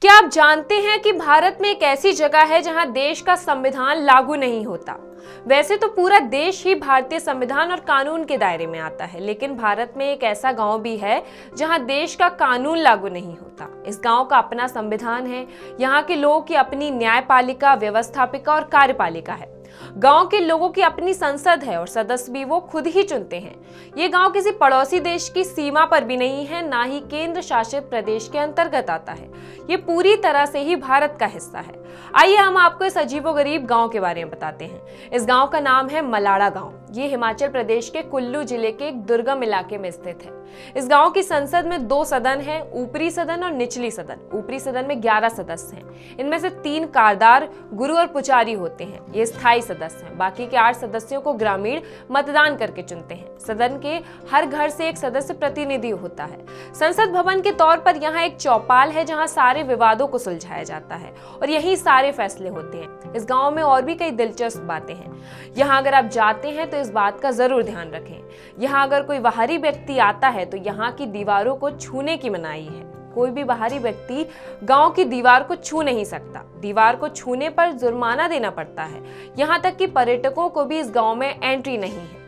क्या आप जानते हैं कि भारत में एक ऐसी जगह है जहां देश का संविधान लागू नहीं होता। वैसे तो पूरा देश ही भारतीय संविधान और कानून के दायरे में आता है, लेकिन भारत में एक ऐसा गांव भी है जहां देश का कानून लागू नहीं होता। इस गांव का अपना संविधान है, यहाँ के लोगों की अपनी न्यायपालिका, व्यवस्थापिका और कार्यपालिका है। गांव के लोगों की अपनी संसद है और सदस्य भी वो खुद ही चुनते हैं। ये गांव किसी पड़ोसी देश की सीमा पर भी नहीं है, ना ही केंद्र शासित प्रदेश के अंतर्गत आता है। ये पूरी तरह से ही भारत का हिस्सा है। आइए हम आपको इस अजीबोगरीब गांव के बारे में बताते हैं। इस गांव का नाम है मलाड़ा गांव। ये हिमाचल प्रदेश के कुल्लू जिले के एक दुर्गम इलाके में स्थित है। इस गांव की संसद में 2 सदन हैं, ऊपरी सदन और निचली सदन। ऊपरी सदन में 11 सदस्य हैं। इनमें से 3 कारदार, गुरु और पुजारी होते हैं। ये स्थायी सदस्य हैं। बाकी के 8 सदस्यों को ग्रामीण मतदान करके चुनते हैं। सदन के हर घर से एक सदस्य प्रतिनिधि होता है। संसद भवन के तौर पर यहाँ एक चौपाल है जहाँ सारे विवादों को सुलझाया जाता है और यही सारे फैसले होते हैं। इस गांव में और भी कई दिलचस्प बातें हैं। यहाँ अगर आप जाते हैं तो इस बात का जरूर ध्यान रखें। यहाँ अगर कोई बाहरी व्यक्ति आता है तो यहाँ की दीवारों को छूने की मनाही है। कोई भी बाहरी व्यक्ति गांव की दीवार को छू नहीं सकता। दीवार को छूने पर जुर्माना देना पड़ता है। यहाँ तक कि पर्यटकों को भी इस गांव में एंट्री नहीं है।